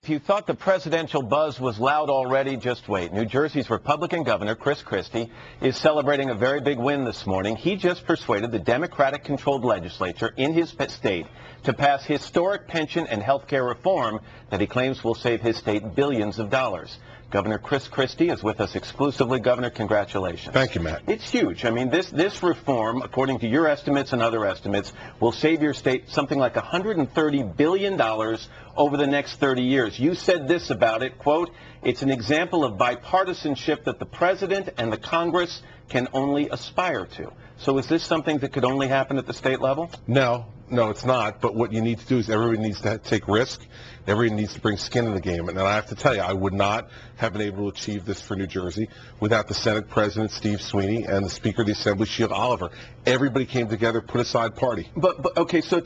If you thought the presidential buzz was loud already, just wait. New Jersey's Republican governor, Christie, is celebrating a very big win this morning. He just persuaded the Democratic-controlled legislature in his state to pass historic pension and health care reform that he claims will save his state billions of dollars. Governor Christie is with us exclusively. Governor, congratulations. Thank you, Matt. It's huge. I mean, this reform, according to your estimates and other estimates, will save your state something like $130 billion over the next 30 years. You said this about it, quote, "It's an example of bipartisanship that the president and the Congress can only aspire to." So is this something that could only happen at the state level? No, it's not. But what you need to do is everybody needs to take risk. Everybody needs to bring skin in the game. And I have to tell you, I would not have been able to achieve this for New Jersey without the Senate President, Steve Sweeney, and the Speaker of the Assembly, Sheila Oliver. Everybody came together, put aside party. But okay, so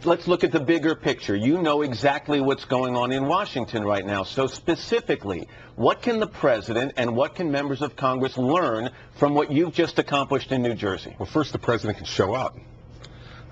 let's look at the bigger picture. You know exactly what's going on in Washington right now. So specifically, what can the President and what can members of Congress learn from what you've just accomplished in New Jersey? Well, first, the President can show up.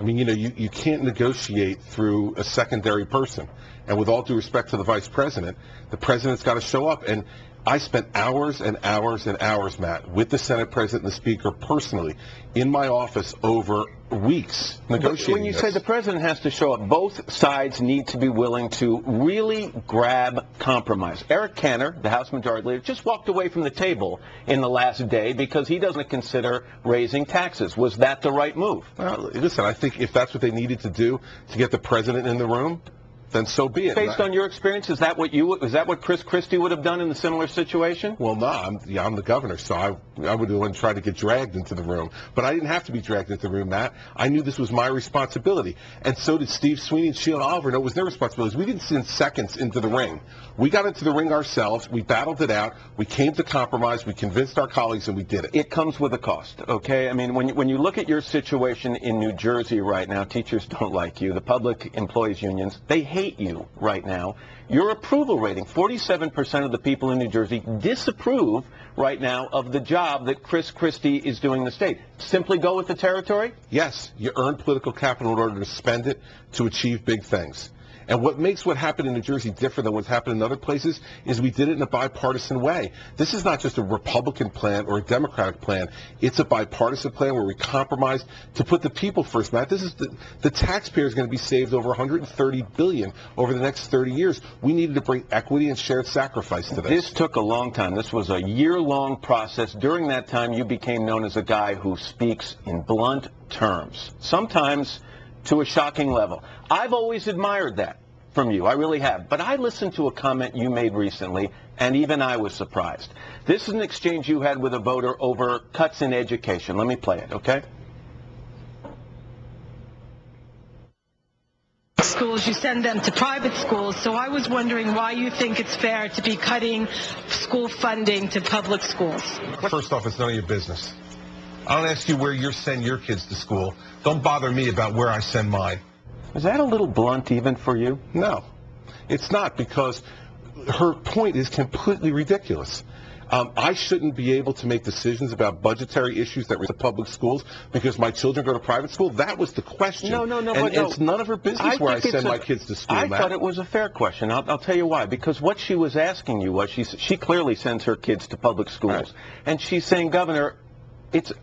I mean, you can't negotiate through a secondary person. And with all due respect to the Vice President, the President's got to show up. And I spent hours and hours and hours, Matt, with the Senate President and the Speaker personally in my office over weeks negotiating. When you say the President has to show up, both sides need to be willing to really grab compromise. Eric Cantor, the House Majority Leader, just walked away from the table in the last day because he doesn't consider raising taxes. Was that the right move? Well, listen, I think if that's what they needed to do to get the President in the room, then so be it. Based on your experience, is that what Christie would have done in a similar situation? Well, no, I'm the governor, so I would have tried to get dragged into the room. But I didn't have to be dragged into the room, Matt. I knew this was my responsibility. And so did Steve Sweeney and Sheila Oliver. No, it was their responsibility. We didn't send seconds into the ring. We got into the ring ourselves. We battled it out. We came to compromise. We convinced our colleagues, and we did it. It comes with a cost, okay? I mean, when you look at your situation in New Jersey right now, teachers don't like you. The public employees unions, they hate you right now. Your approval rating, 47% of the people in New Jersey disapprove right now of the job that Christie is doing in the state. Simply go with the territory? Yes, you earn political capital in order to spend it to achieve big things. And what makes what happened in New Jersey different than what's happened in other places is we did it in a bipartisan way. This is not just a Republican plan or a Democratic plan. It's a bipartisan plan where we compromise to put the people first, Matt. This is the taxpayer is going to be saved over $130 billion over the next 30 years. We needed to bring equity and shared sacrifice to this. This took a long time. This was a year-long process. During that time, you became known as a guy who speaks in blunt terms, sometimes to a shocking level. I've always admired that from you. I really have. But I listened to a comment you made recently, and even I was surprised. This is an exchange you had with a voter over cuts in education. Let me play it, okay? Schools, you send them to private schools, so I was wondering why you think it's fair to be cutting school funding to public schools. First off, it's none of your business. I don't ask you where you send your kids to school. Don't bother me about where I send mine. Is that a little blunt even for you? No, it's not, because her point is completely ridiculous. I shouldn't be able to make decisions about budgetary issues that relate to public schools because my children go to private school? That was the question. No. And it's none of her business where I send my kids to school, I Matt. thought it was a fair question. I'll tell you why. Because what she was asking you was, she clearly sends her kids to public schools. Right. And she's saying, Governor,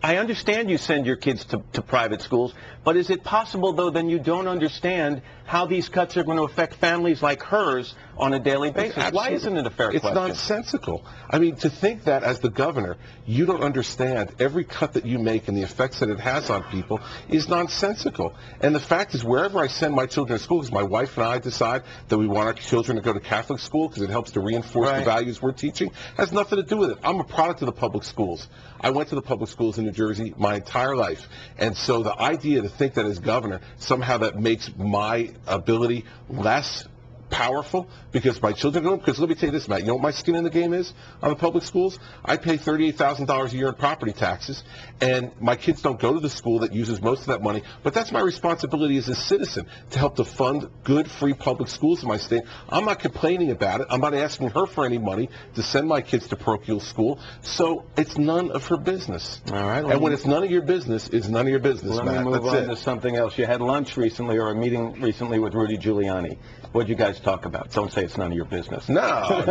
I understand you send your kids to private schools, but is it possible, though, then you don't understand how these cuts are going to affect families like hers on a daily basis? Why isn't it a fair question? It's nonsensical. I mean, to think that as the governor, you don't understand every cut that you make and the effects that it has on people is nonsensical. And the fact is, wherever I send my children to school, because my wife and I decide that we want our children to go to Catholic school because it helps to reinforce the values we're teaching, has nothing to do with it. I'm a product of the public schools. I went to the public schools in New Jersey my entire life. And so the idea to think that as governor, somehow that makes my ability less powerful because my children go, because let me tell you this, Matt, you know what my skin in the game is on the public schools? I pay $38,000 a year in property taxes, and my kids don't go to the school that uses most of that money, but that's my responsibility as a citizen to help to fund good, free public schools in my state. I'm not complaining about it. I'm not asking her for any money to send my kids to parochial school, so it's none of her business. All right. And when it's none of your business, it's none of your business, Let Matt. me move That's on it. to something else. You had lunch recently, or a meeting recently with Rudy Giuliani. What'd you guys talk about? Don't say it's none of your business. No.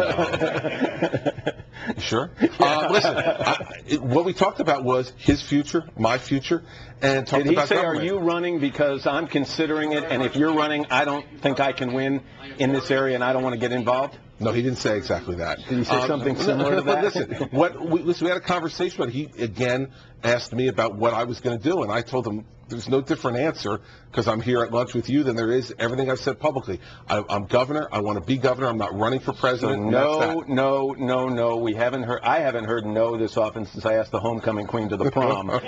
Sure. Listen, what we talked about was his future, my future, and talked Did he about say, government. are you running because I'm considering it, and if you're running, I don't think I can win in this area, and I don't want to get involved? No, he didn't say exactly that. Did he say something similar to that? Listen, we had a conversation, but he, again, asked me about what I was going to do, and I told him there's no different answer because I'm here at lunch with you than there is everything I've said publicly. I'm governor. I want to be governor. I'm not running for president. So no. We haven't heard. I haven't heard no this often since I asked the homecoming queen to the prom. Matt,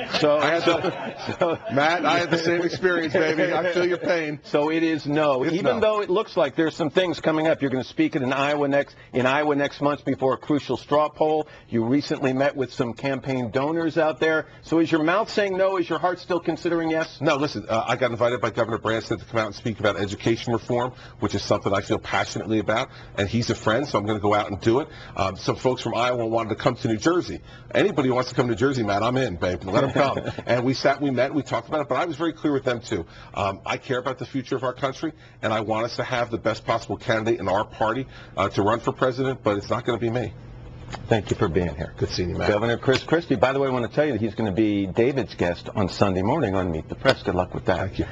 I had the same experience, baby. I feel your pain. So it is no. Even though it looks like there's some things coming up. You're going to speak in Iowa next month before a crucial straw poll. You recently met with some campaign donors out there. So is your mouth saying no? Is your heart still considering yes? No, listen, I got invited by Governor Branstad to come out and speak about education reform, which is something I feel passionately about, and he's a friend, so I'm going to go out and do it. Some folks from Iowa wanted to come to New Jersey. Anybody who wants to come to New Jersey, Matt, I'm in, babe. Let them come. And we met, we talked about it, but I was very clear with them, too. I care about the future of our country, and I want us to have the best possible candidate in our party to run for president, but it's not going to be me. Thank you for being here. Good seeing you, Matt. Governor Christie. By the way, I want to tell you that he's going to be David's guest on Sunday morning on Meet the Press. Good luck with that. Thank you.